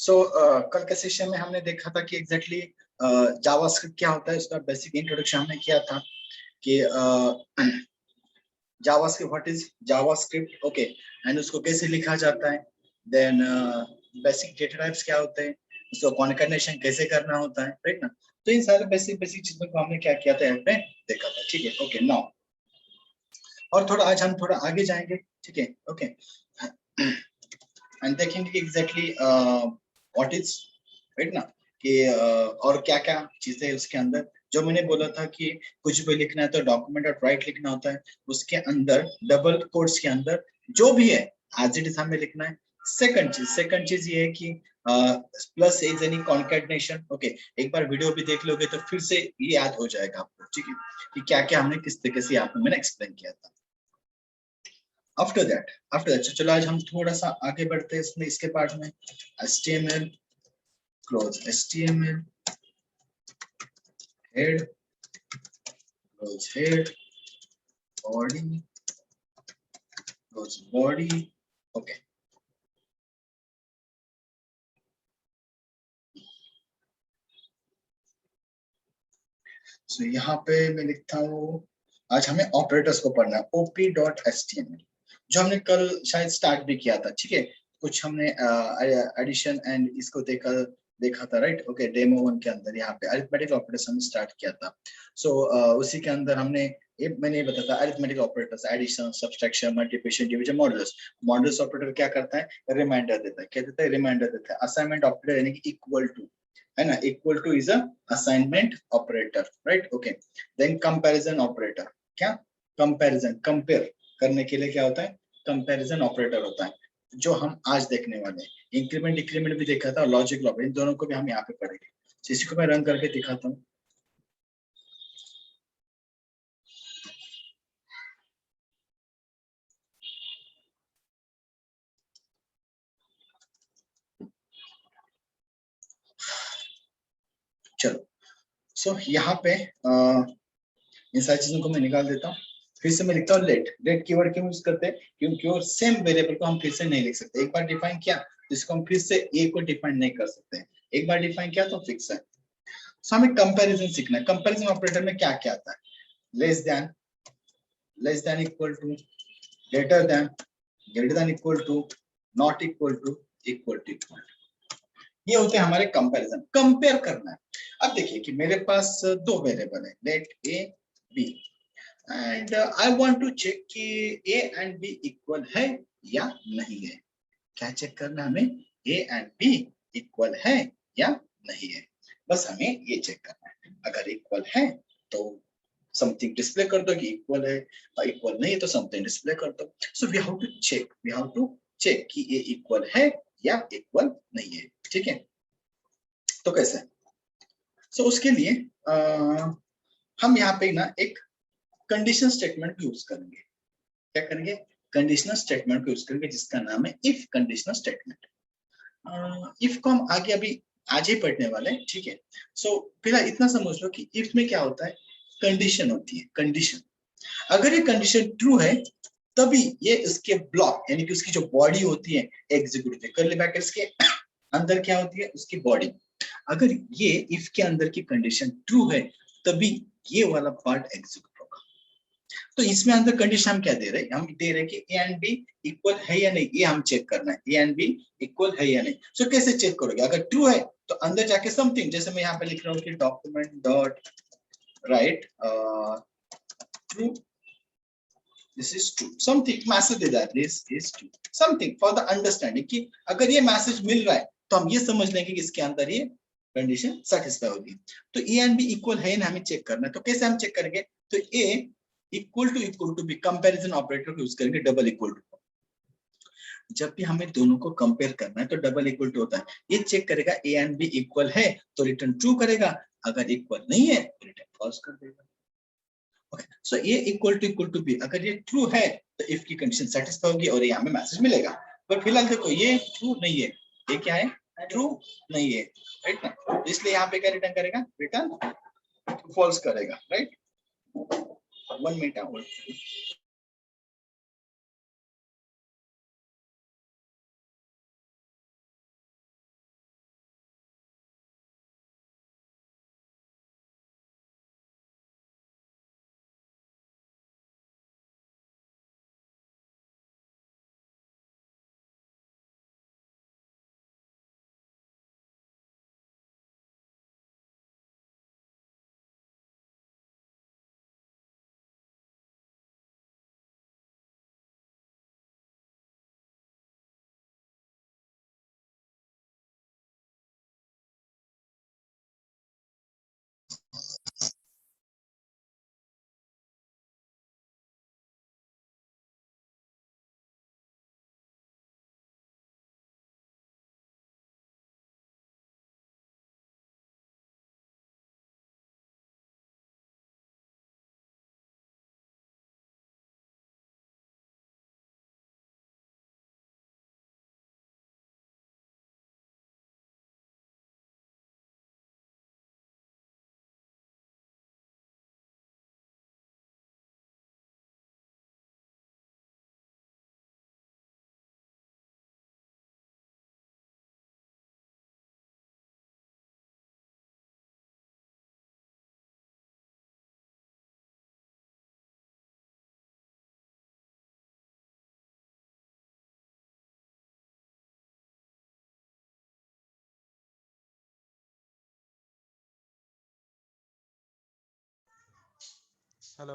सो कल के सेशन में हमने देखा था कि एग्जैक्टली जावास्क्रिप्ट क्या होता है, इसका बेसिक इंट्रोडक्शन हमने किया था कि JavaScript, what is JavaScript, okay, and उसको कैसे लिखा जाता है, देन बेसिक डेटा टाइप्स क्या होते हैं, उसको कॉन्कैटिनेशन कैसे करना होता है, राइट ना। तो इन सारे बेसिक बेसिक चीजों को हमने क्या किया था, यहाँ पे देखा था, ठीक है, ओके। नाउ और थोड़ा आज हम थोड़ा आगे जाएंगे, ठीक है, ओके, एंड देखेंगे एग्जैक्टली व्हाट इज, राइट ना, कि और क्या क्या चीजें है उसके अंदर। जो मैंने बोला था कि कुछ भी लिखना है तो डॉक्यूमेंट और राइट लिखना होता है, उसके अंदर डबल कोट्स के अंदर जो भी है एज इट इज हमें लिखना है। सेकंड चीज ये है कि plus is any concatenation, okay. एक बार वीडियो भी देख लोगे तो फिर से ये याद हो जाएगा आपको, ठीक है, कि क्या क्या हमने किस तरीके से यहाँ पे मैंने एक्सप्लेन किया था। आफ्टर दैट चलो आज हम थोड़ा सा आगे बढ़ते हैं इसमें, इसके पार्ट में HTML close HTML head close head body close body, okay. So यहाँ पे मैं लिखता हूँ, आज हमें ऑपरेटर्स को पढ़ना है, op.html, जो हमने कल शायद स्टार्ट भी किया था, ठीक है। कुछ हमने एडिशन एंड इसको देखा था, राइट, ओके। डेमो 1 के अंदर यहाँ पे अरिथमेटिक ऑपरेटर्स हमने स्टार्ट किया था। सो उसी के अंदर हमने मैंने ये बताया था arithmetic operators, addition, subtraction, multiplication, division, modulus. Modulus operator क्या करता है, रिमाइंडर देता है, क्या देता है, रिमाइंडर देता है। असाइनमेंट ऑपरेटर यानी कि इक्वल टू, है ना, equal to is a assignment operator, right, okay. Then comparison operator, क्या, कंपैरिजन, कंपेयर करने के लिए क्या होता है, कंपैरिजन ऑपरेटर होता है, जो हम आज देखने वाले हैं। इंक्रीमेंट डिक्रीमेंट भी देखा था, लॉजिक लॉपरेटर, इन दोनों को भी हम यहाँ पे पढ़ेंगे। इसी को मैं रन करके दिखाता हूँ। चलो, सो यहाँ पे इन सारी चीजों को मैं निकाल देता हूँ। फिर से मैं लिखता हूँ लेट कीवर्ड क्यों यूज करते हैं, क्योंकि वो सेम वेरिएबल को हम फिर से नहीं लिख सकते। एक बार डिफाइन किया तो इसको हम फिर से ए को डिफाइन नहीं कर सकते, एक बार डिफाइन किया तो फिक्स है। सो हमें कंपैरिजन सीखना है। कंपैरिजन ऑपरेटर में क्या क्या आता है, less than equal to, greater than equal to, not equal to, equal to, ये होते हैं हमारे कंपैरिजन। कंपेयर करना है। अब देखिए कि मेरे पास दो वेरिएबल है, let A B, and I want to check कि ए एंड बी इक्वल है या नहीं है। क्या चेक करना है हमें, ए एंड बी इक्वल है या नहीं है, बस हमें ये चेक करना है। अगर इक्वल है तो समथिंग डिस्प्ले कर दो कि इक्वल है, और इक्वल नहीं है तो समथिंग डिस्प्ले कर दो। So we have to check कि ये इक्वल है या इक्वल नहीं है, ठीक है। तो कैसे, सो उसके लिए हम यहाँ पे ना एक कंडीशन स्टेटमेंट यूज करेंगे। क्या करेंगे, कंडीशनल स्टेटमेंट को यूज करेंगे, जिसका नाम है इफ कंडीशनल स्टेटमेंट। इफ को हम आगे अभी आज ही पढ़ने वाले हैं, ठीक है। सो फिलहाल इतना समझ लो कि इफ में क्या होता है, कंडीशन होती है, कंडीशन। अगर ये कंडीशन ट्रू है तभी ये इसके ब्लॉक यानी कि उसकी जो बॉडी होती है एग्जीक्यूट होती है। कर्ली ब्रैकेट्स के अंदर क्या होती है, उसकी बॉडी। अगर ये इफ के अंदर की कंडीशन ट्रू है तभी ये वाला पार्ट एग्जीक्यूट होगा। तो इसमें अंदर कंडीशन हम क्या दे रहे हैं, हम दे रहे हैं कि ए एंड बी इक्वल है या नहीं, ये हम चेक करना है, ए एंड बी इक्वल है या नहीं। सो कैसे चेक करोगे, अगर ट्रू है तो अंदर जाके समथिंग, जैसे मैं यहाँ पे लिख रहा हूँ कि document dot write true, this is true, something message दे रहा है, this is true, something for the understanding, कि अगर ये मैसेज मिल रहा है तो हम ये समझ लेंगे कि इसके अंदर ये कंडीशन सेटिस्फाई होगी। तो ए एंड बी इक्वल है ना, हमें चेक करना है। तो कैसे हम चेक करेंगे, तो A equal to B, comparison operator को यूज करेंगे, डबल इक्वल टू। जब भी हमें दोनों को कंपेयर करना है तो डबल इक्वल टू होता है। ये चेक करेगा ए एंड बी इक्वल है तो रिटर्न ट्रू करेगा, अगर इक्वल नहीं है तो रिटर्न फॉल्स कर देगा। ओके, सो ये इक्वल टू बी, अगर ये ट्रू है तो इफ की कंडीशन सेटिस्फाई होगी और ये हमें मैसेज मिलेगा। पर फिलहाल देखो ये ट्रू नहीं है, ये क्या है, ट्रू नहीं है, राइट ना। इसलिए यहाँ पे क्या रिटर्न करेगा, रिटर्न फॉल्स करेगा, right. 1 minute hello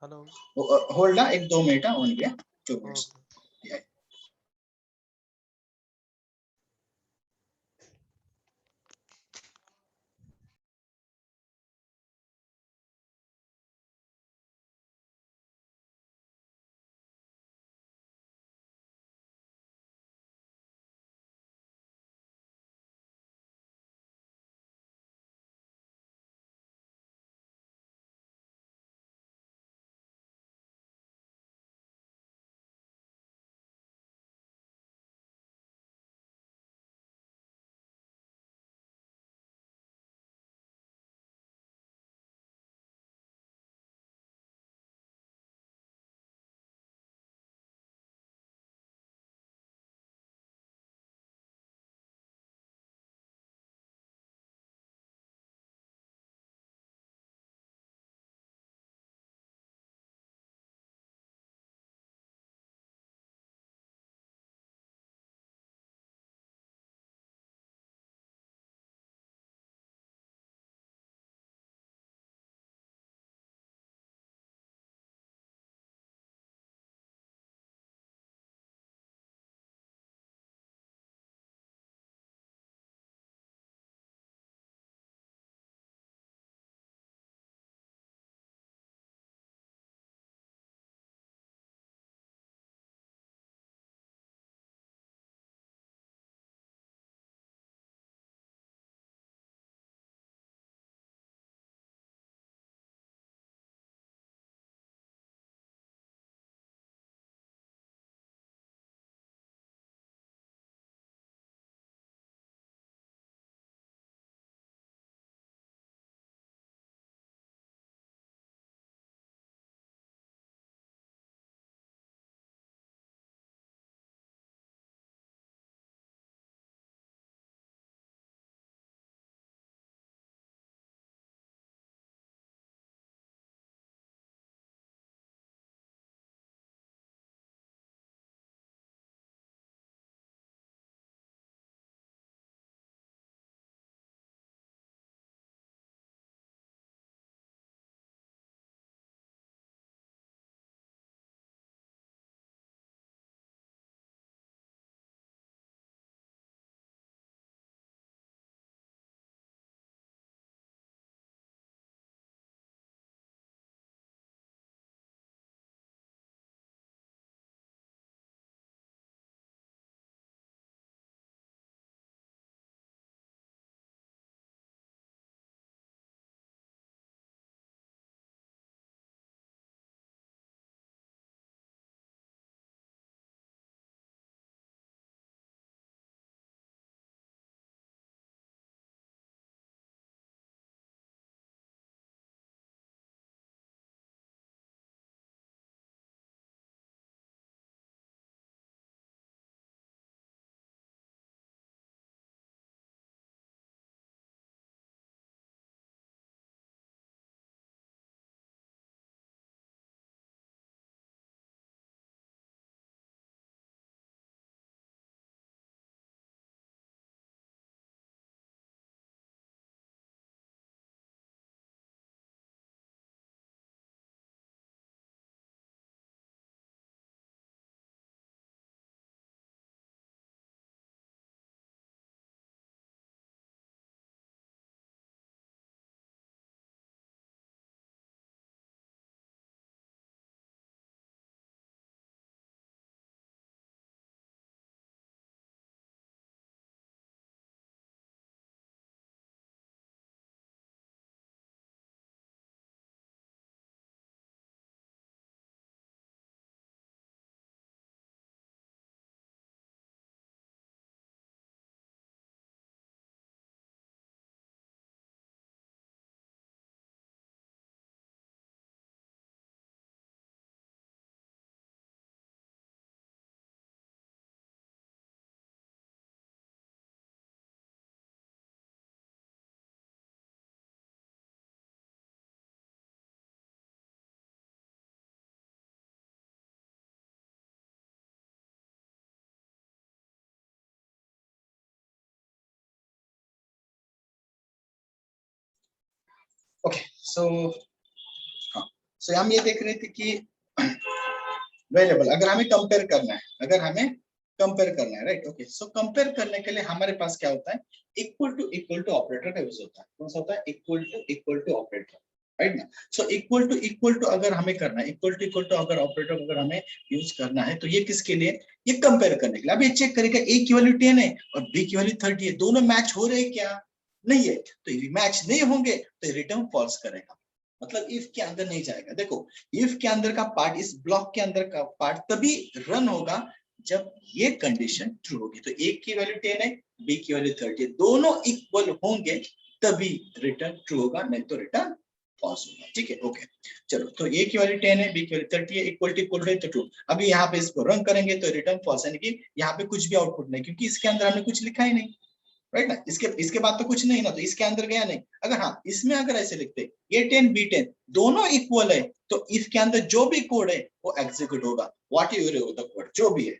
hello. Hold ना, एक 2 minute only, 2 minutes. Okay. Okay, so हाँ, सो हम ये देख रहे थे कि वेरिएबल अगर हमें कंपेयर करना है, राइट। ओके, सो कंपेयर करने के लिए हमारे पास क्या होता है, इक्वल टू ऑपरेटर का यूज होता है। कौन सा होता है, इक्वल टू ऑपरेटर, राइट ना। सो इक्वल टू अगर हमें करना है, इक्वल टू अगर ऑपरेटर अगर हमें यूज करना है, तो ये किसके लिए, ये कंपेयर करने के लिए। अब ये चेक करेगा ए की वैल्यू 10 है और बी की वैल्यू 30 है, दोनों मैच हो रहे हैं क्या, नहीं है। तो ये मैच नहीं होंगे तो रिटर्न फॉल्स करेगा, मतलब इफ के अंदर नहीं जाएगा। देखो, इफ के अंदर का पार्ट, इस ब्लॉक के अंदर का पार्ट तभी रन होगा जब ये कंडीशन ट्रू होगी। तो ए की वैल्यू 10 है, बी की वैल्यू 30 है, दोनों इक्वल होंगे तभी रिटर्न ट्रू होगा, नहीं तो रिटर्न फॉल्स होगा। ठीक है, ओके। चलो, तो ए की वैल्यू 10 है, बी की वैल्यू 30 है, इक्वल है तो ट्रू। अभी यहाँ पे इसको रन करेंगे तो रिटर्न फॉल्स, यानी कि यहाँ पे कुछ भी आउटपुट नहीं, क्योंकि इसके अंदर हमने कुछ लिखा ही नहीं, राइट ना। इसके बाद तो कुछ नहीं ना, तो इसके अंदर गया नहीं। अगर हाँ, इसमें अगर ऐसे लिखते ए 10 बी 10 दोनों इक्वल है, तो इफ के अंदर जो भी कोड है वो एग्जीक्यूट होगा, व्हाट एवर द कोड जो भी है,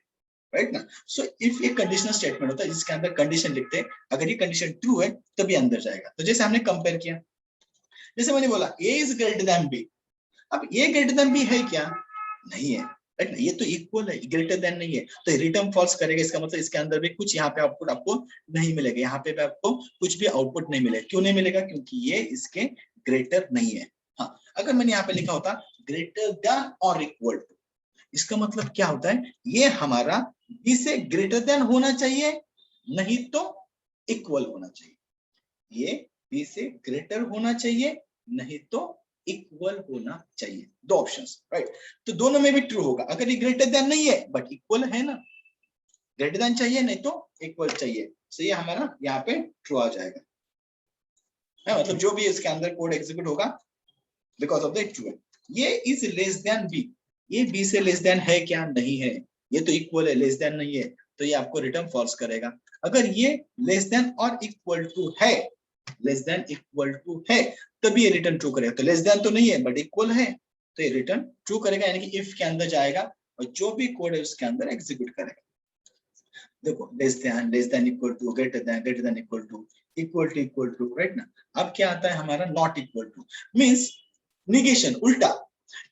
राइट ना। सो इफ एक कंडीशनल स्टेटमेंट होता है जिसके अंदर कंडीशन लिखते हैं, अगर ये कंडीशन ट्रू है तभी अंदर जाएगा। तो जैसे हमने कंपेयर किया, जैसे मैंने बोला A is greater than B, अब ए ग्रेटर देन बी है क्या, नहीं है, राइट ना। ये तो इक्वल है, ग्रेटर देन नहीं है, तो रिटर्न फॉल्स करेगा। इसका मतलब इसके अंदर भी कुछ यहाँ पे आउटपुट आपको नहीं मिलेगा, यहाँ पे आपको कुछ भी आउटपुट नहीं मिलेगा। क्यों नहीं मिलेगा, क्योंकि ये इसके ग्रेटर नहीं है। हाँ, अगर मैंने यहाँ पे लिखा होता ग्रेटर देन और इक्वल टू, इसका मतलब क्या होता है, ये हमारा बी से ग्रेटर देन होना चाहिए, नहीं तो इक्वल होना चाहिए। ये बी से ग्रेटर होना चाहिए, नहीं तो इक्वल होना चाहिए, दो ऑप्शंस, राइट। तो दोनों में भी ट्रू होगा। अगर ये ग्रेटर देन नहीं है बट इक्वल है ना, ग्रेटर देन चाहिए नहीं तो इक्वल चाहिए, तो ये हमारा यहाँ पे ट्रू आ जाएगा, है मतलब जो भी इसके अंदर कोड एग्जीक्यूट होगा बिकॉज ऑफ द ट्रू है। ये इज लेस देन बी, ये बी से लेस देन है क्या, नहीं है, ये तो इक्वल है, लेस देन नहीं है, तो ये आपको रिटर्न फॉल्स करेगा। अगर ये लेस देन और इक्वल टू है, लेस देन इक्वल टू है, तभी ये रिटर्न ट्रू करेगा। तो लेस देन तो नहीं है बट इक्वल है, तो ये रिटर्न ट्रू करेगा, यानी कि इफ के अंदर जाएगा और जो भी कोड है उसके अंदर एग्जीक्यूट करेगा। देखो, less than equal to, greater than equal to, right ना। अब क्या आता है हमारा not equal to, means negation, उल्टा,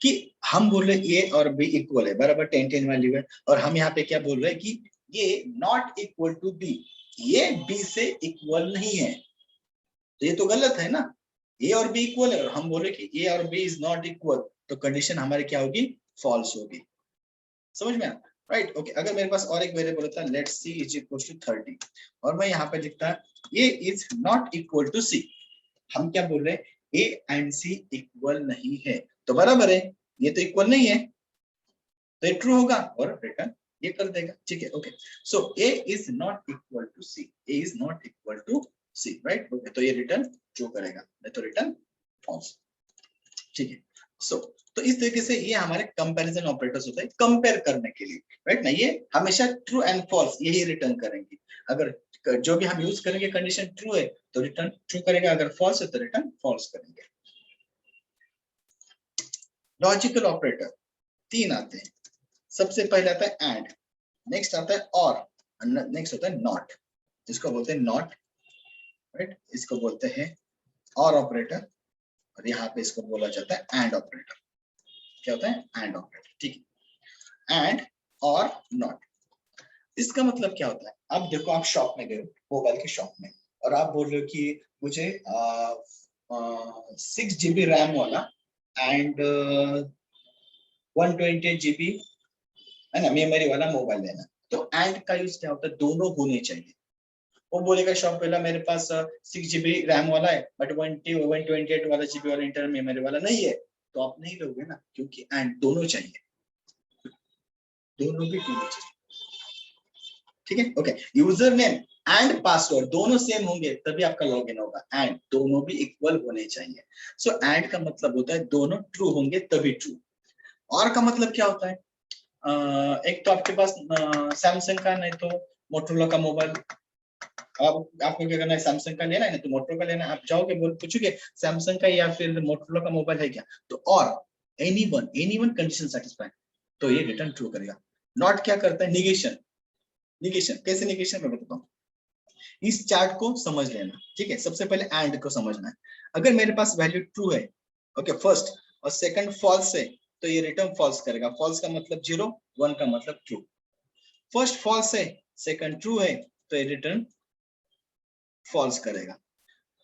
कि हम बोल रहे ए और बी इक्वल है, बराबर 10 10 वैल्यू है, और हम यहाँ पे क्या बोल रहे हैं कि ये नॉट इक्वल टू बी, ये बी से इक्वल नहीं है, तो ये तो गलत है ना। ए और बी इक्वल है और हम बोले कि ए और बी इज नॉट इक्वल, तो कंडीशन हमारी क्या होगी, फॉल्स होगी। समझ में, राइट, ओके। अगर मेरे पास और एक वेरिएबल होता है let C is equal to 30 और मैं यहाँ पे लिखता A is not equal to C, हम क्या बोल रहे हैं, ए एंड सी इक्वल नहीं है, तो बराबर है, ये तो इक्वल नहीं है, तो ये ट्रू होगा और रिटर्न ये कर देगा। ठीक है, okay. So A is not equal to C, A is not equal to C, right, okay. तो ये रिटर्न ट्रू करेगा, नहीं तो रिटर्न फॉल्स। ठीक है, सो तो इस तरीके से ये हमारे कंपैरिजन ऑपरेटर्स होते हैं कंपेयर करने के लिए, राइट ना। ये हमेशा ट्रू एंड फॉल्स यही रिटर्न करेंगे। अगर जो भी हम यूज करेंगे कंडीशन ट्रू है तो रिटर्न ट्रू करेगा, अगर फॉल्स है तो रिटर्न फॉल्स करेंगे। लॉजिकल ऑपरेटर 3 आते हैं। सबसे पहले आता है एंड, नेक्स्ट आता है और, नेक्स्ट होता है नॉट, जिसको बोलते हैं नॉट, राइट, इसको बोलते हैं और ऑपरेटर, और यहाँ पे इसको बोला जाता है एंड ऑपरेटर। क्या होता है, एंड ऑपरेटर, ठीक है, एंड और नॉट। इसका मतलब क्या होता है, अब देखो आप शॉप में गए, मोबाइल की शॉप में, और आप बोल रहे हो कि मुझे 6 GB रैम वाला एंड 128 GB है ना मेमोरी वाला मोबाइल लेना। तो एंड का यूज क्या होता है, दोनों होने चाहिए। वो बोलेगा शॉप वाला मेरे पास 6 GB रैम वाला है बट 128 वाला GB वाला इंटरनल मेमोरी वाला नहीं है, तो आप नहीं लोगे ना, क्योंकि एंड दोनों चाहिए, दोनों भी होने चाहिए। ठीक है, okay. User name and password दोनों सेम होंगे तभी आपका लॉगिन होगा, एंड दोनों भी इक्वल होने चाहिए। सो एंड का मतलब होता है दोनों ट्रू होंगे तभी ट्रू। और का मतलब क्या होता है, एक तो आपके पास सैमसंग का नहीं तो मोटरोला का मोबाइल, आपको क्या करना है, सैमसंग का लेना है ना तो मोटरो का लेना है, आप जाओगे बोल पूछोगे सैमसंग का या फिर मोटरोला का मोबाइल है क्या, तो और एनीवन कंडीशन सेटिस्फाई, तो ये रिटर्न ट्रू करेगा। नॉट क्या करता है, निगेशन, निगेशन कैसे, निगेशन मैं बताता हूँ। इस चार्ट को समझ लेना, ठीक है। सबसे पहले एंड को समझना है। अगर मेरे पास वैल्यू ट्रू है ओके फर्स्ट, और सेकंड फॉल्स है तो ये रिटर्न फॉल्स करेगा। फॉल्स का मतलब 0, 1 का मतलब ट्रू। फर्स्ट फॉल्स है, सेकंड ट्रू है तो ये रिटर्न फॉल्स करेगा।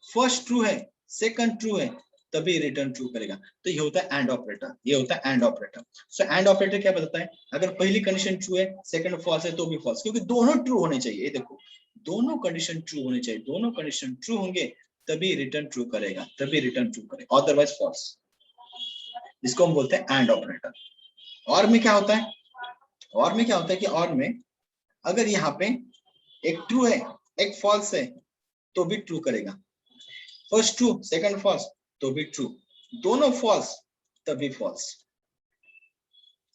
फर्स्ट ट्रू है, सेकंड ट्रू है, तभी रिटर्न ट्रू करेगा। तो ये होता है एंड ऑपरेटर, ये होता है and operator. So and operator क्या बताता है, अगर पहली कंडीशन ट्रू है, सेकंड फॉल्स है तो भी फॉल्स, क्योंकि दोनों ट्रू होने चाहिए। ये देखो, दोनों कंडीशन ट्रू होने चाहिए, दोनों कंडीशन ट्रू होंगे तभी रिटर्न ट्रू करेगा, तभी रिटर्न ट्रू करेगा, अदरवाइज फॉल्स। इसको हम बोलते हैं एंड ऑपरेटर। और में क्या होता है, और में क्या होता है कि और में अगर यहाँ पे एक ट्रू है, एक फॉल्स है तो भी ट्रू करेगा। फर्स्ट ट्रू, सेकंड फॉल्स तो भी ट्रू, दोनों फॉल्स तभी फॉल्स।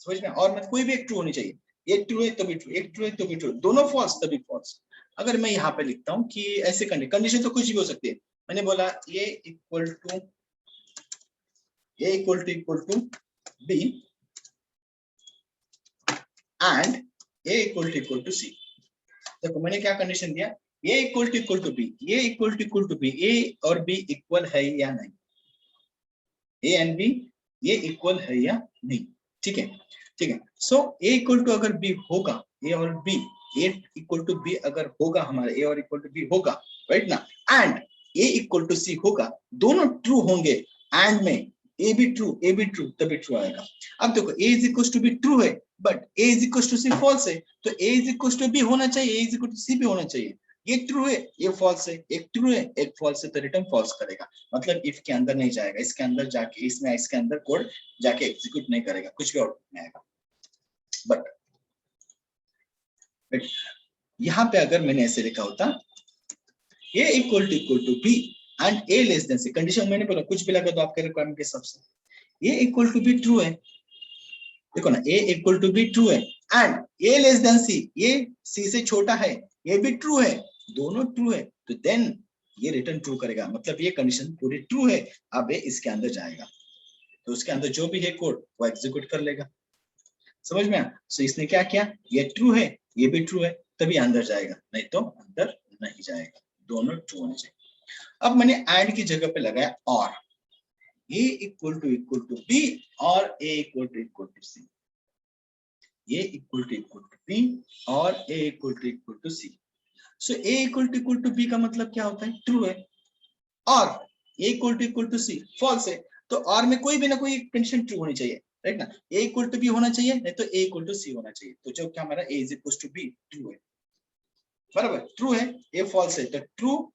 समझ में? और में कोई भी एक ट्रू होनी चाहिए, एक ट्रू है तो भी ट्रू, एक ट्रू है तो भी ट्रू, दोनों फॉल्स तभी फॉल्स। अगर मैं यहाँ पे लिखता हूँ कि ऐसे कंडीशन तो कुछ भी हो सकती है। मैंने बोला A equal to B and A equal to C. देखो मैंने क्या कंडीशन दिया, A equal to B, A equal to B, A और बी इक्वल है या नहीं, ए एंड बी ये इक्वल है या नहीं। ठीक है, ठीक है। सो ए इक्वल टू अगर बी होगा, ए और B, A equal to B अगर होगा, हमारा ए और इक्वल टू बी होगा, राइट ना, एंड ए इक्वल टू सी होगा, दोनों ट्रू होंगे, एंड में ए भी ट्रू तभी ट्रू आएगा। अब देखो A is equal to B true है, but A is equal to C false है, तो A is equal to B होना चाहिए, A is equal to C भी होना चाहिए। ये ट्रू है, ये फॉल्स है, एक ट्रू है, एक फॉल्स है, तो रिटर्न फॉल्स करेगा। मतलब इफ के अंदर नहीं जाएगा, इसके अंदर जाके, इसके अंदर कोड जाके एग्जीक्यूट नहीं करेगा, कुछ भी आउटपुट नहीं आएगा। बट यहाँ पे अगर मैंने ऐसे लिखा होता A equal to B and A less than C, condition मैंने बोला कुछ भी लगा तो आपके रिक्वायरमेंट के हिसाब से, ए इक्वल टू बी ट्रू है, देखो ना, ए इक्वल टू बी ट्रू है, एंड ए लेस देन सी, ये सी से छोटा है, ये भी ट्रू है, दोनों ट्रू है, तो देन ये रिटर्न ट्रू करेगा। मतलब ये कंडीशन पूरी ट्रू है, अब ये इसके अंदर जाएगा, तो उसके अंदर जो भी है कोड वो एग्जीक्यूट कर लेगा। समझ में? सो इसने क्या किया, ये ट्रू है, ये भी ट्रू है, तभी अंदर जाएगा, नहीं तो अंदर नहीं जाएगा, दोनों ट्रू होने चाहिए। अब मैंने एंड की जगह पे लगाया और, ए इक्वल टू बी और A equal to C, A equal to B और A equal to C. So A equal to B का मतलब क्या होता है, ट्रू है, और A equal to C false है, तो और में कोई भी ना कोई कंडीशन ट्रू होनी चाहिए, राइट ना, ए इक्वल टू बी होना चाहिए, नहीं तो ए इक्वल टू सी होना चाहिए। तो जो क्या हमारा A is equal to B true है, बराबर, ट्रू है, ए फॉल्स है तो ट्रू,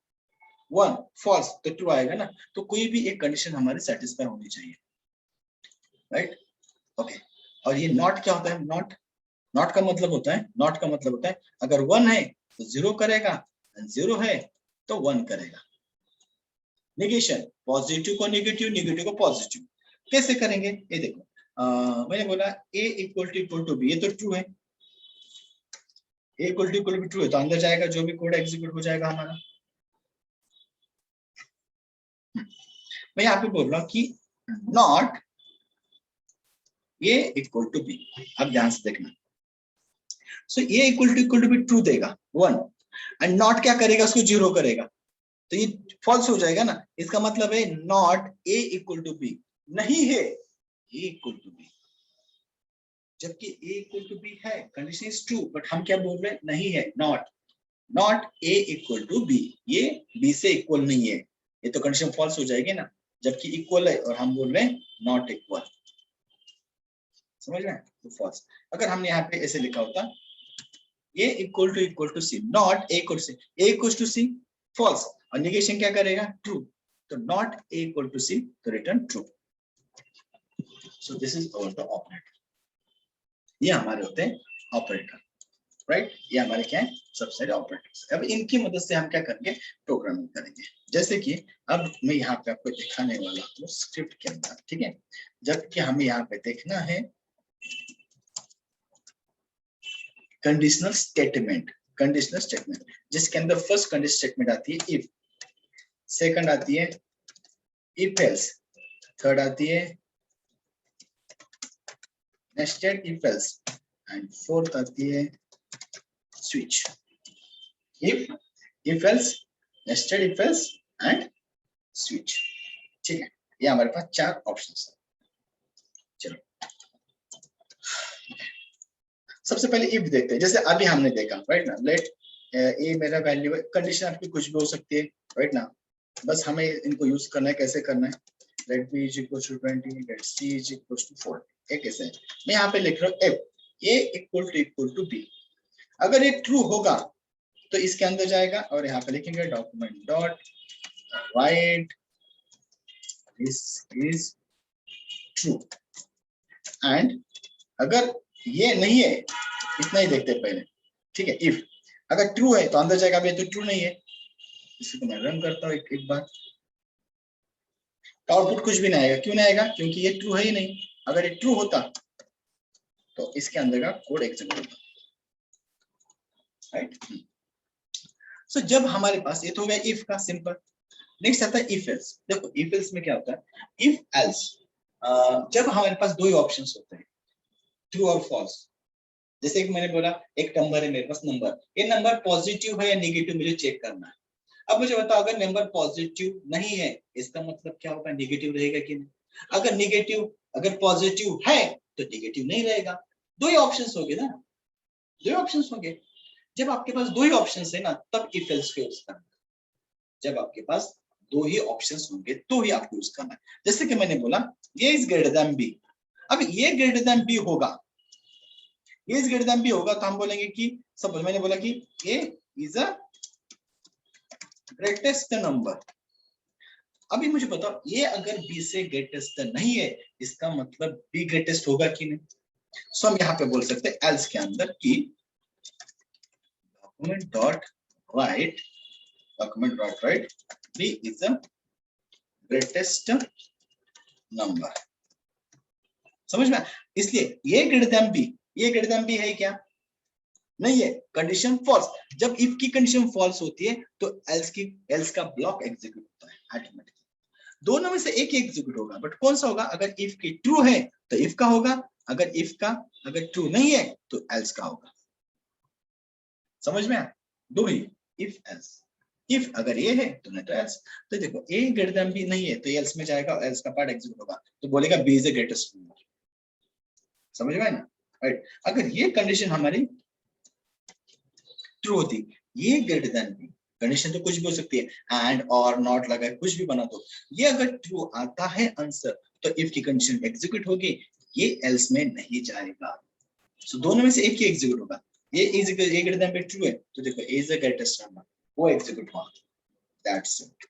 वन फॉल्स तो ट्रू आएगा ना, तो कोई भी एक कंडीशन हमारी सेटिस्फाई होनी चाहिए, राइट। ओके, और ये नॉट क्या होता है, नॉट, नॉट का मतलब होता है, नॉट का मतलब होता है अगर वन है तो जीरो करेगा, जीरो है तो वन करेगा। नेगेशन, पॉजिटिव को नेगेटिव, नेगेटिव को पॉजिटिव, कैसे करेंगे ये देखो, मैंने बोला ए इक्वल टू बी, ये तो ट्रू है, A equal to B true है, तो अंदर जाएगा, जो भी कोड एग्जीक्यूट हो जाएगा हमारा। मैं यहाँ पे बोल रहा हूँ कि not A equal to B, अब ध्यान से देखना। So A equal to B true देगा, वन, एंड नॉट क्या करेगा, उसको जीरो करेगा, तो ये फॉल्स हो जाएगा ना। इसका मतलब है not A equal to B, नहीं है ए इक्वल टू बी, जबकि ए इक्वल टू बी है, कंडीशन इज ट्रू, बट हम क्या बोल रहे हैं, नहीं है, not, not A equal to B, ये बी से इक्वल नहीं है, ये तो कंडीशन फॉल्स हो जाएगी ना, जबकि इक्वल है और हम बोल रहे हैं नॉट इक्वल। समझ रहे हैं? तो फॉल्स। अगर हमने यहाँ पे ऐसे लिखा होता A equal to C, not A equal to C, A equal to C false, और नेगेशन क्या करेगा, ट्रू, तो not A equal to C तो return true. So this is our the operator, ये हमारे होते हैं ऑपरेटर, राइट, ये हमारे क्या है, सबसे सारे ऑपरेटर्स। अब इनकी मदद से हम क्या करेंगे, प्रोग्रामिंग करेंगे। जैसे कि अब मैं यहाँ पे आपको दिखाने वाला हूँ स्क्रिप्ट के अंदर, ठीक है, जबकि हमें यहाँ पे देखना है कंडीशनल स्टेटमेंट, कंडीशनल स्टेटमेंट जिसके अंदर फर्स्ट कंडीशनल स्टेटमेंट आती है इफ, सेकंड आती है इफ एल्स, थर्ड आती है nested if else, and fourth आती है switch. if else, nested if else and switch, ठीक है। ये हमारे पास 4 ऑप्शन है। चलो सबसे पहले इफ देखते हैं, जैसे अभी हमने देखा राइट ना, लेट ए मेरा वैल्यू है, कंडीशन आपकी कुछ भी हो सकती है राइट ना, बस हमें इनको यूज करना है। कैसे करना है, let B is equal to 20, let C is equal to 40। ये कैसे है, मैं यहाँ पे लिख रहा हूँ if A equal to B. अगर ये ट्रू होगा तो इसके अंदर जाएगा और यहाँ पे लिखेंगे document dot right this is true. And अगर ये नहीं है, इतना ही देखते हैं पहले, ठीक है। इफ अगर ट्रू है तो अंदर जाएगा, अब ये तो ट्रू नहीं है, इसको मैं रन करता हूँ एक बार, तो आउटपुट कुछ भी नहीं आएगा। क्यों नहीं आएगा, क्योंकि ये ट्रू है ही नहीं। अगर ये ट्रू होता तो इसके अंदर का कोड एग्जीक्यूट होता, राइट। सो जब हमारे पास ये तो हो गया इफ का सिंपल। नेक्स्ट आता है इफ एल्स। देखो इफ एल्स में क्या होता है, इफ एल्स जब हमारे पास दो ही ऑप्शंस होते हैं, ट्रू और फॉल्स। जैसे कि मैंने बोला एक नंबर है मेरे पास, नंबर, ये नंबर पॉजिटिव है या नेगेटिव मुझे चेक करना है। अब मुझे बताओ अगर नंबर पॉजिटिव नहीं है, इसका मतलब क्या होगा, नेगेटिव रहेगा कि नहीं। अगर नेगेटिव, अगर पॉजिटिव है तो नेगेटिव नहीं रहेगा। दो ही ऑप्शंस हो गए ना, दो ही ऑप्शंस हो गए। जब आपके पास दो ही ऑप्शंस है ना, तब इफ एल्स को यूज करना। जब आपके पास दो ही ऑप्शंस होंगे तो ही आपको यूज करना है। जैसे कि मैंने बोला ये इज ग्रेटर देन बी। अब ये ग्रेटर देन बी होगा, ये इज ग्रेटर देन बी होगा तो हम बोलेंगे कि सपोज मैंने बोला कि ए इज अ ग्रेटेस्ट नंबर। अभी मुझे बताओ ये अगर बी से ग्रेटेस्ट नहीं है, इसका मतलब बी ग्रेटेस्ट होगा कि नहीं। सो हम यहाँ पे बोल सकते हैं एल्स के अंदर कि document dot write, document dot write B is a greatest number. समझ में, इसलिए ये ग्रेटर देन बी, ये ग्रेटर देन बी है क्या, नहीं है, कंडीशन फॉल्स। जब इफ की कंडीशन फॉल्स होती है तो एल्स का ब्लॉक एग्जीक्यूट होता है ऑटोमेटिकली। दोनों में से एक ही एग्जीक्यूट होगा, बट कौन सा होगा, अगर इफ की ट्रू है तो इफ का होगा, अगर इफ का अगर ट्रू नहीं है तो एल्स का होगा। समझ में, दो ही, इफ एल्स। इफ अगर ये है तो नहीं तो एल्स। तो देखो ए ग्रेटर देन बी नहीं है तो एल्स में जाएगा और एल्स का पार्ट एग्जीक्यूट होगा, तो बोलेगा B is the greatest number. समझ में ना, राइट। अगर ये कंडीशन हमारी ट्रू होती, ये ग्रेटर देन बी, कंडीशन तो कुछ भी हो सकती है, एंड और नॉट लगा कुछ भी बना दो, ये अगर ट्रू आता है आंसर तो इफ की कंडीशन एग्जीक्यूट होगी, ये एल्स में नहीं जाएगा। सो दोनों में से एक ही एग्जीक्यूट होगा। ये is greater than B true है तो देखो A is the greatest number, वो एग्जीक्यूट हुआ, that's it.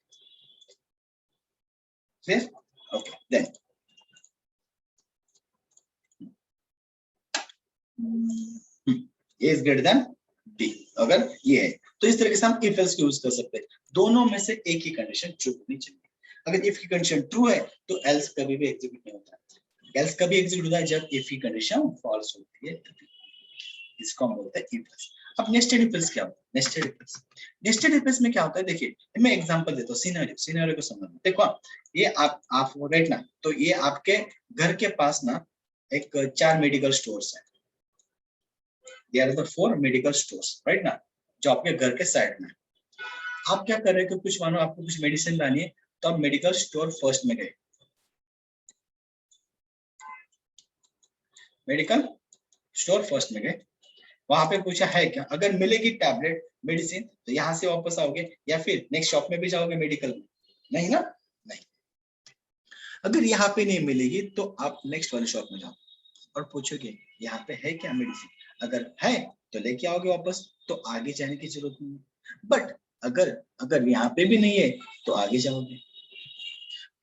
Clear, okay. Then A is greater than B, अगर ये है तो इस तरीके से हम इफ एल्स यूज कर सकते हैं। दोनों में से एक ही कंडीशन ट्रू होनी चाहिए। अगर इफ की कंडीशन ट्रू है तो एल्स कभी भी एग्जीक्यूट नहीं होता है। एल्स कभी एग्जीक्यूट होता है जब इफ की कंडीशन फॉल्स होती है, इसको हम बोलते हैं इफ एल्स। अब नेस्टेड इफ एल्स क्या होता है, nested if else, nested if else में क्या होता है, देखिए मैं एग्जांपल देता हूँ, सिनेरियो को समझना। देखो ये आप राइट ना, तो ये आपके घर के पास ना एक 4 मेडिकल स्टोर्स है। There are the 4 medical stores right ना, जो आपके घर के साइड में। आप क्या कर रहे हो, कुछ मानो आपको कुछ मेडिसिन लानी है तो आप मेडिकल स्टोर फर्स्ट में गए, मेडिकल स्टोर फर्स्ट में गए, वहां पे पूछा है क्या, अगर मिलेगी टैबलेट मेडिसिन तो यहाँ से वापस आओगे या फिर नेक्स्ट शॉप में भी जाओगे मेडिकल में, नहीं ना, नहीं। अगर यहाँ पे नहीं मिलेगी तो आप नेक्स्ट वाले शॉप में जाओ और पूछोगे यहाँ पे है क्या मेडिसिन, अगर है तो लेके आओगे वापस, तो आगे जाने की जरूरत नहीं है। बट अगर अगर यहाँ पे भी नहीं है तो आगे जाओगे,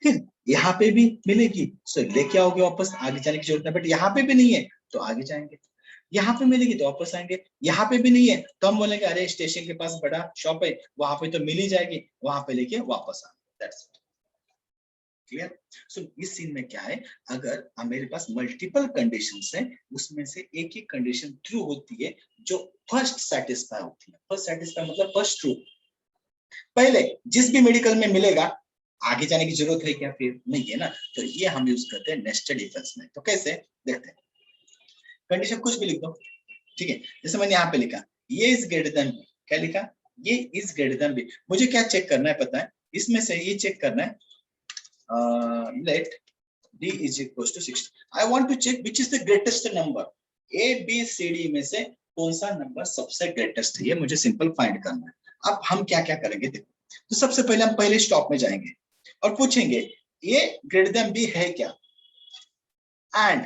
फिर यहाँ पे भी मिलेगी तो लेके आओगे वापस, आगे जाने की जरूरत नहीं। बट यहाँ पे भी नहीं है तो आगे जाएंगे, यहाँ पे मिलेगी तो वापस आएंगे, यहाँ पे भी नहीं है तो हम बोलेंगे अरे स्टेशन के पास बड़ा शॉप है वहां पे तो मिल ही जाएगी, वहां पे लेके वापस आएंगे। That's it. क्लियर। सो इस सीन में क्या है, अगर मेरे पास मल्टीपल कंडीशंस है, उसमें से एक ही कंडीशन ट्रू होती है जो फर्स्ट सेटिस्फाई होती है। फर्स्ट सेटिस्फाई मतलब फर्स्ट ट्रू, पहले जिस भी मेडिकल में मिलेगा आगे जाने की जरूरत है क्या, फिर नहीं है ना। तो ये हम यूज करते हैं नेस्टेड इफ एल्स में। तो कैसे देखते हैं, कंडीशन कुछ भी लिख दो, ठीक है। जैसे मैंने यहाँ पे लिखा ये इज ग्रेटर देन बी, क्या लिखा, ये इज ग्रेटर देन बी। मुझे क्या चेक करना है पता है, इसमें से ये चेक करना है let d is equals to 60. I want to check which is the greatest number. A B C D में से कौन सा नंबर सबसे ग्रेटेस्ट है, ये मुझे सिंपल फाइंड करना है। अब हम क्या क्या करेंगे देखो, तो सबसे पहले हम पहले स्टॉप में जाएंगे और पूछेंगे A ग्रेटर देन B है क्या। एंड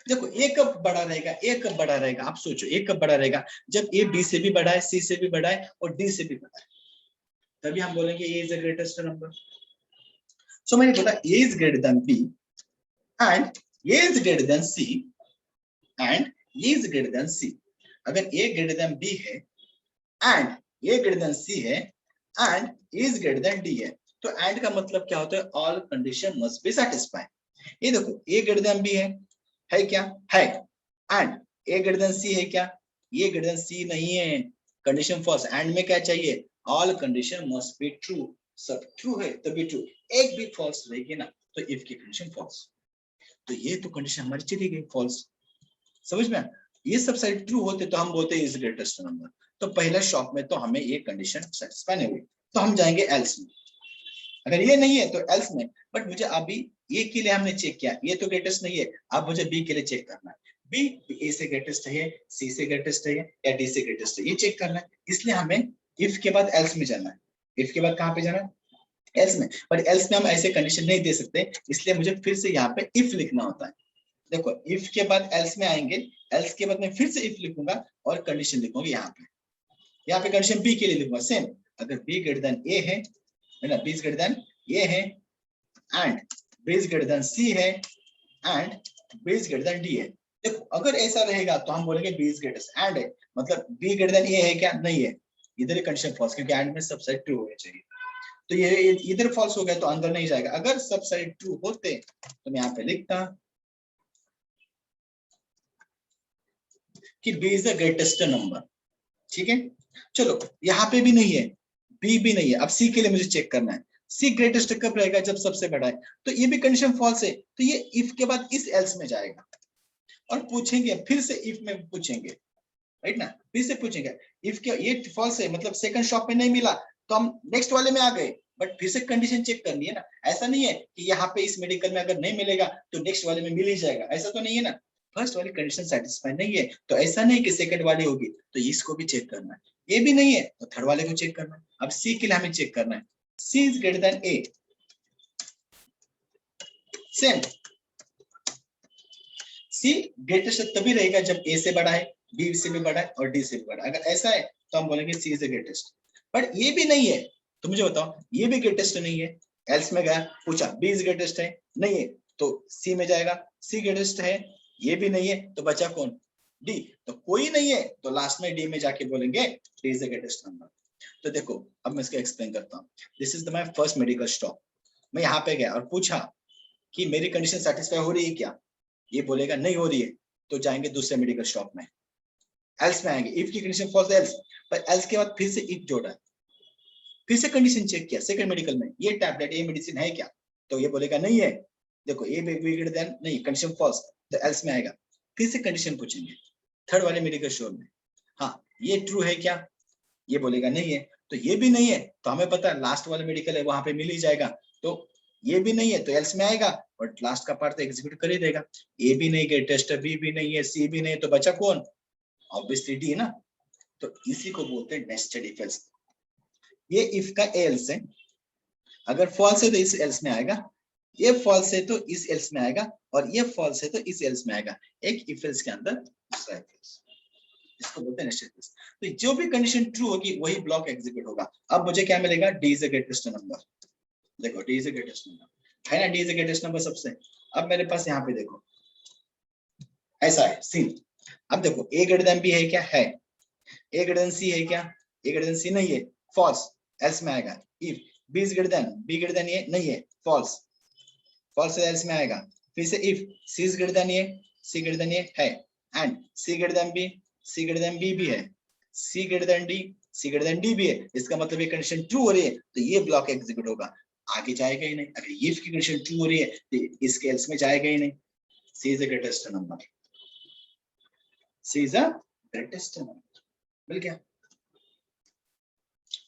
देखो ए कब बड़ा रहेगा, ए कब बड़ा रहेगा, आप सोचो ए कब बड़ा रहेगा, जब ए बी से भी बड़ा है, सी से भी बड़ा है और डी से भी बड़ा है, तभी हम बोलेंगे A is the greatest number. So मैंने बोला A is greater than B and A is greater than C and A is greater than C. अगर ए ग्रेटर देन बी है and A greater than C है and A is greater than D है, तो and का मतलब क्या होता है, all condition must be satisfied. ये देखो ए ग्रेटर देन बी है क्या, है, and A greater than C है क्या, ये ग्रेटर देन सी नहीं है, कंडीशन फॉल्स। एंड में क्या चाहिए, all condition must be true, सब ट्रू है तभी ट्रू, एक भी फॉल्स रहेगी ना तो इफ की कंडीशन फॉल्स। तो ये तो कंडीशन हमारी चली गई फॉल्स, समझ में, ये सब साइड ट्रू होते तो हम बोलते इज ग्रेटेस्ट नंबर। तो पहला शॉप में तो हमें ये कंडीशन सेटिस्फाई नहीं हुई, तो हम जाएंगे एल्स में। अगर ये नहीं है तो एल्स में, बट मुझे अभी ए के लिए हमने चेक किया, ये तो ग्रेटेस्ट नहीं है, अब मुझे बी के लिए चेक करना है, बी ए से ग्रेटेस्ट है, सी से ग्रेटेस्ट है या डी से ग्रेटेस्ट है, ये चेक करना है। इसलिए हमें इफ के बाद एल्स में जाना है। इफ के बाद कहाँ पे जाना है, एल्स में। बट एल्स में हम ऐसे कंडीशन नहीं दे सकते, इसलिए मुझे फिर से यहाँ पे इफ लिखना होता है। देखो इफ के बाद एल्स में आएंगे, एल्स के बाद मैं फिर से इफ लिखूंगा और कंडीशन लिखूंगा यहाँ पे कंडीशन बी के लिए लिखूंगा सेम, अगर बी ग्रेटर देन ए है ना, B is greater than A है and B is greater than C है and B is greater than D है। देखो अगर ऐसा रहेगा तो हम बोलेंगे बी इज ग्रेटेस्ट, एंड है मतलब बी ग्रेटर देन ए है क्या, नहीं है, इधर ही कंडीशन फॉल्स, क्योंकि एंड में सब साइड ट्रू होना चाहिए। तो ये इधर फॉल्स हो गया तो अंदर नहीं जाएगा। अगर सब साइड ट्रू होते तो मैं यहाँ पे लिखता कि B is the greatest number, ठीक है। चलो यहाँ पे भी नहीं है, बी भी नहीं है, अब सी के लिए मुझे चेक करना है, सी ग्रेटेस्ट कब रहेगा, जब सबसे बड़ा है, तो ये भी कंडीशन फॉल्स है, तो ये इफ के बाद इस एल्स में जाएगा और पूछेंगे फिर से इफ में पूछेंगे, राइट ना, फिर से पूछेंगे इफ के, ये फॉल्स है मतलब सेकंड शॉप में नहीं मिला तो हम नेक्स्ट वाले में आ गए, बट फिर से कंडीशन चेक करनी है ना। ऐसा नहीं है कि यहाँ पे इस मेडिकल में अगर नहीं मिलेगा तो नेक्स्ट वाले में मिल ही जाएगा, ऐसा तो नहीं है ना। फर्स्ट वाली कंडीशन सेटिस्फाई नहीं है तो ऐसा नहीं कि सेकंड वाली होगी, तो इसको भी चेक करना है। ए भी नहीं है तो थर्ड वाले को चेक करना है। अब सी के लिए हमें चेक करना है, C is greater than A, same, C greatest तभी रहेगा जब ए से बड़ा है, बी से भी बड़ा है और डी से भी बड़ा है। अगर ऐसा है तो हम बोलेंगे सी इज द ग्रेटेस्ट। बट ये भी नहीं है तो मुझे बताओ, ये भी ग्रेटेस्ट नहीं है, एल्स में गया पूछा बी इज ग्रेटेस्ट है, नहीं है तो सी में जाएगा, सी ग्रेटेस्ट है, ये भी नहीं है तो बचा कौन, डी। तो कोई नहीं है तो लास्ट में डी में जाके बोलेंगे D is the greatest number. तो देखो अब मैं इसको एक्सप्लेन करता हूँ। This is my first medical stop, मैं यहाँ पे गया और पूछा कि मेरी कंडीशन सेटिस्फाई हो रही है क्या, ये बोलेगा नहीं हो रही है तो जाएंगे दूसरे मेडिकल शॉप में, एल्स में आएंगे, इफ की कंडीशन फॉल्स एल्स, पर एल्स के बाद फिर से इफ जोड़ा, फिर से कंडीशन चेक किया सेकंड मेडिकल में, ये टैबलेट ये मेडिसिन है क्या, तो ये बोलेगा नहीं है, देखो ए ग्रेटर देन नहीं, कंडीशन फॉल्स, तो एल्स में आएगा, फिर से कंडीशन पूछेंगे थर्ड वाले मेडिकल स्टोर में, हाँ ये ट्रू है क्या, ये बोलेगा नहीं है, तो ये भी नहीं है तो हमें पता है लास्ट वाला मेडिकल है वहां पे मिल ही जाएगा, तो ये भी नहीं है तो एल्स में आएगा और लास्ट का पार्ट तो एग्जीक्यूट कर ही देगा। ए भी नहीं है, टेस्ट बी भी नहीं है, सी भी नहीं है, तो बचा कौन, ऑब्वियसली डी ना। तो इसी को बोलते हैं नेस्टेड इफ एल्स। ये इफ का एल्स है, अगर फॉल्स है तो इस एल्स में आएगा, ये फॉल्स है तो इस एल्स में आएगा और ये फॉल्स है तो इस एल्स में आएगा, एक इफ एल्स के अंदर दूसरा इफ एल्स, इसको बोलते हैं नेस्टेड इफ एल्स। तो जो भी कंडीशन ट्रू होगी वही ब्लॉक एग्जीक्यूट होगा। अब मुझे क्या मिलेगा, D is the greatest number, देखो D is the greatest number है ना, D is the greatest number सबसे। अब मेरे पास यहाँ पे देखो ऐसा है सीन, अब देखो ए ग्रेटर देन बी है क्या, है, ए ग्रेटर देन सी है क्या, ए ग्रेटर देन सी नहीं है, फॉल्स, एल्स में आएगा। If B is greater than, B greater than ये नहीं है, फॉल्स, फॉल्स एल्स में आएगा। फिर से if C is greater than ये, सी ग्रेटर देन ये है, and C greater than B, C greater than B भी है, C greater than D, C greater than D भी है, इसका मतलब ये कंडीशन ट्रू हो रही है तो ये ब्लॉक एग्जीक्यूट होगा, आगे जाएगा ही नहीं। अगर ये की कंडीशन ट्रू हो रही है तो इसके एल्स में जाएगा ही नहीं। C is the greatest number, C is the greatest number, मिल गया।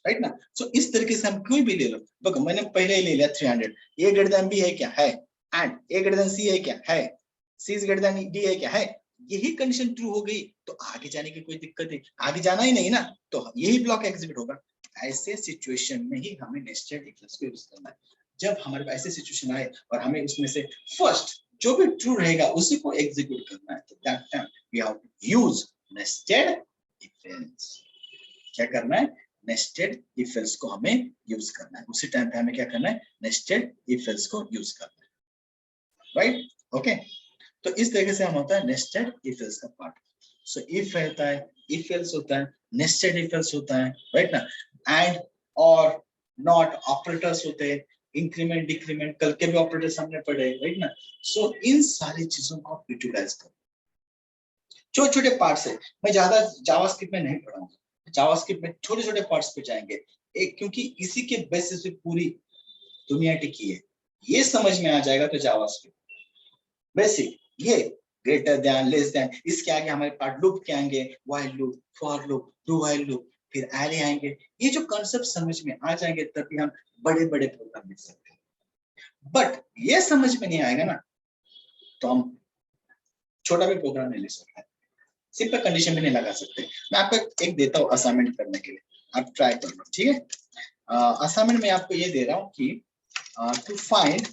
राइट ना। सो इस तरीके से हम कोई भी ले लो, देखो मैंने पहले ही ले लिया 300, ए ग्रेटर देन बी है क्या, है, and A greater than C है क्या, है, C is greater than D है क्या, है, यही कंडीशन ट्रू हो गई तो आगे जाने की कोई दिक्कत है, आगे जाना ही नहीं ना, तो यही ब्लॉक एग्जीक्यूट होगा। ऐसे सिचुएशन में ही हमें नेस्टेड इफ एल्स को यूज करना है। जब हमारे पास ऐसे सिचुएशन आए और हमें उसमें से फर्स्ट जो भी ट्रू रहेगा उसी को एग्जीक्यूट करना है, तो that time we have to use nested if else. क्या करना है, नेस्टेड इफ एल्स को हमें यूज करना है, उसी टाइम पे हमें क्या करना है, नेस्टेड इफ एल्स को यूज करना है, राइट, ओके। तो इस तरीके से हम होता है नेस्टेड इफ एल्स का पार्ट। सो इफ होता है, इफ एल्स होता है, नेस्टेड इफ एल्स होता है, राइट ना, एंड और नॉट ऑपरेटर्स होते हैं, इंक्रीमेंट डिक्रीमेंट कल के भी ऑपरेटर्स हमने पढ़े, राइट ना। सो इन सारी चीजों को आप यूटिलाइज करो, छोटे छोटे पार्ट्स है, मैं ज्यादा जावास्क्रिप्ट में नहीं पढ़ाऊंगा, जावास्क्रिप्ट में छोटे छोटे पार्ट्स पे जाएंगे एक, क्योंकि इसी के बेसिस पे पूरी दुनिया टिकी है, ये समझ में आ जाएगा तो जावास्क्रिप्ट बेसिक, ये ग्रेटर देन लेस देन, इसके आगे हमारे पार्ट लूप के आएंगे, while loop, for loop, do while loop, फिर एरे आएंगे, ये जो कॉन्सेप्ट समझ में आ जाएंगे तभी हम बड़े बड़े प्रोग्राम लिख सकते हैं। बट ये समझ में नहीं आएगा ना तो हम छोटा भी प्रोग्राम नहीं लिख सकते, सिंपल कंडीशन भी नहीं लगा सकते। मैं आपको एक देता हूँ असाइनमेंट करने के लिए, आप ट्राई कर लो, ठीक है। असाइनमेंट में आपको ये दे रहा हूँ कि to find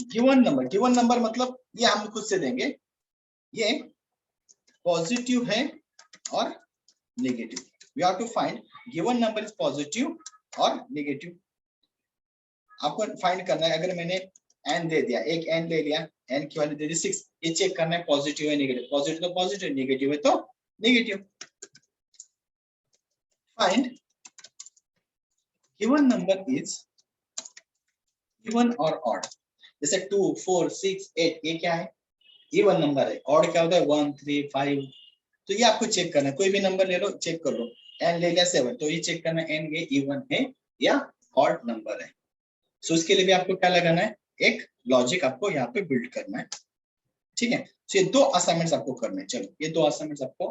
given number, given number मतलब ये हम खुद से देंगे, ये पॉजिटिव है और negative, we have to find given number is positive और नेगेटिव। आपको फाइंड करना है, अगर मैंने n दे दिया, एक n ले लिया, n की वैल्यू दे दी 6, ये चेक करना है पॉजिटिव है नेगेटिव, पॉजिटिव तो पॉजिटिव, नेगेटिव है तो negative. Find given number is even और ऑड, जैसे 2 4 6 8 ये क्या है, इवन नंबर है, ऑड क्या होता है 1 3 5, तो ये आपको चेक करना है, कोई भी नंबर ले लो चेक कर लो, n ले लिया 7, तो ये चेक करना है n ये इवन है या ऑड नंबर है। सो इसके लिए भी आपको क्या लगाना है, एक लॉजिक आपको यहाँ पे बिल्ड करना है, ठीक है। तो ये दो असाइनमेंट्स आपको करने हैं, चलो ये दो असाइनमेंट्स आपको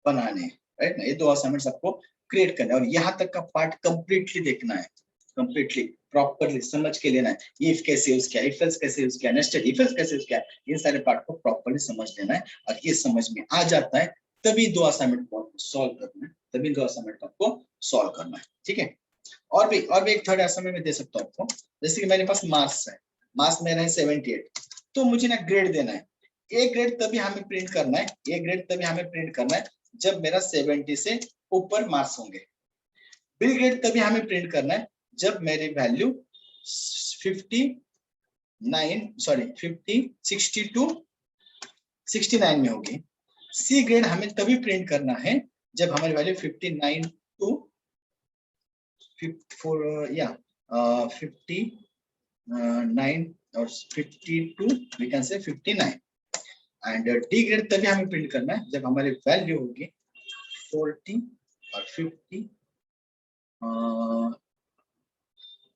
बनाने हैं, राइट ना, ये दो असाइनमेंट्स आपको क्रिएट करना है और यहाँ तक का पार्ट कंप्लीटली देखना है, कंप्लीटली प्रॉपरली समझ के लेना है, ये इफ कैसे यूज किया, इफ एल्स कैसे यूज किया, नेस्टेड इफ एल्स कैसे यूज किया, इन सारे पार्ट को प्रॉपरली समझ लेना है, और ये समझ में आ जाता है तभी दो असाइनमेंट को सॉल्व करना है, तभी दो असाइनमेंट आपको सॉल्व करना है, ठीक है। और भी एक थर्ड असाइनमेंट में दे सकता हूँ आपको, जैसे कि मेरे पास मार्क्स है, मार्क्स मेरा है 78, तो मुझे ना ग्रेड देना है, ए ग्रेड तभी हमें प्रिंट करना है, ए ग्रेड तभी हमें प्रिंट करना है जब मेरा 70 से ऊपर मार्क्स होंगे, बी ग्रेड तभी हमें प्रिंट करना है जब मेरी वैल्यू 69 में होगी, सी ग्रेड हमें तभी प्रिंट करना है जब हमारी वैल्यू 59 टू 54 या 59 और 52 we can say 59, and D grade तभी हमें प्रिंट करना है जब हमारी वैल्यू होगी 40 और 50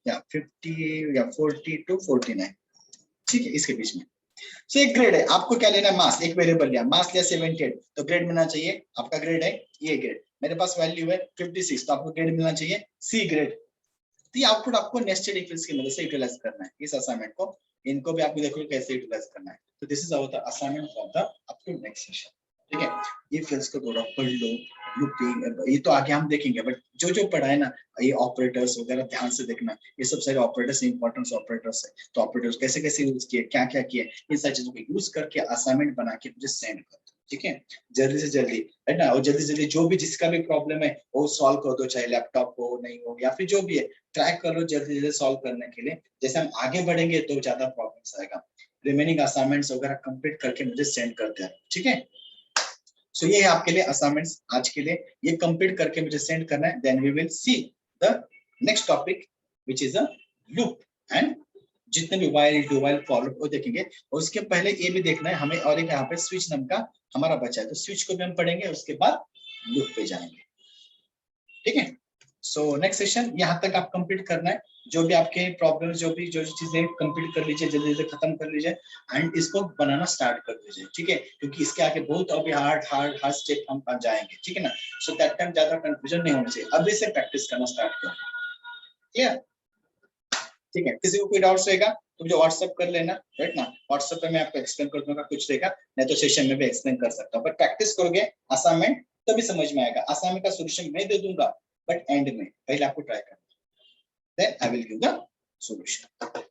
या 50 या 40 टू 49, ठीक है, इसके बीच में। सो एक ग्रेड है, आपको क्या लेना है, मास, एक वेरिएबल लिया, मास लिया 78, तो ग्रेड मिलना चाहिए, आपका ग्रेड है ये ग्रेड, मेरे पास वैल्यू है 56, तो आपको ग्रेड मिलना चाहिए सी ग्रेड। तो ये आउटपुट आपको नेस्टेड इफ एल्स की मदद से यूटिलाइज करना है, इस असाइनमेंट को, इनको भी आपको देखो कैसे यूटिलाइज करना है। तो this is our assignment for the up to next session, ठीक है। इफ एल्स को थोड़ा पढ़ लो, लूपिंग ये तो आगे हम देखेंगे, बट जो जो पढ़ा है ना, ये ऑपरेटर्स वगैरह ध्यान से देखना, ये सब सारे ऑपरेटर्स इंपॉर्टेंट ऑपरेटर्स है, तो ऑपरेटर्स कैसे कैसे यूज किए, क्या क्या किए, इन सारी चीजों को यूज करके असाइनमेंट बना के मुझे सेंड कर दो, ठीक है, जल्दी से जल्दी, है ना, और जल्दी जल्दी जो भी जिसका भी प्रॉब्लम है वो सॉल्व कर दो, चाहे लैपटॉप हो नहीं हो या फिर जो भी है, ट्राई कर लो जल्दी जल्दी सॉल्व करने के लिए, जैसे हम आगे बढ़ेंगे तो ज्यादा प्रॉब्लम्स आएगा। रिमेनिंग असाइनमेंट्स वगैरह कंप्लीट करके मुझे सेंड करते हैं, ठीक है। सो ये है आपके लिए असाइनमेंट्स आज के लिए, ये कंप्लीट करके मुझे सेंड करना है, then we will see the next topic which is a loop, and जितने भी while do while for loop वो देखेंगे, और उसके पहले ये भी देखना है हमें, और एक यहाँ पे स्विच नाम का हमारा बचा है, तो स्विच को भी हम पढ़ेंगे, उसके बाद लूप पे जाएंगे, ठीक है। सो नेक्स्ट सेशन यहाँ तक आप कंप्लीट करना है, जो भी आपके प्रॉब्लम, जो चीजें कंप्लीट कर लीजिए, जल्दी जल्दी खत्म कर लीजिए एंड इसको बनाना स्टार्ट कर दीजिए, ठीक है, क्योंकि इसके आगे बहुत अभी हार्ड स्टेप हम जाएंगे, ठीक है ना। सो दैट टाइम ज्यादा कंफ्यूजन नहीं होना चाहिए, अभी से प्रैक्टिस करना स्टार्ट करो, क्लियर, ठीक है। किसी को कोई डाउट्स रहेगा तो मुझे व्हाट्सएप कर लेना, राइट ना, व्हाट्सएप पे मैं आपको एक्सप्लेन कर दूंगा, कुछ रहेगा नहीं तो सेशन में भी एक्सप्लेन कर सकता हूँ, बट प्रैक्टिस करोगे असाइनमेंट तभी समझ में आएगा। असाइनमेंट का सॉल्यूशन मैं दे दूंगा बट एंड में, पहले आपको ट्राई करना, then I will give the solution.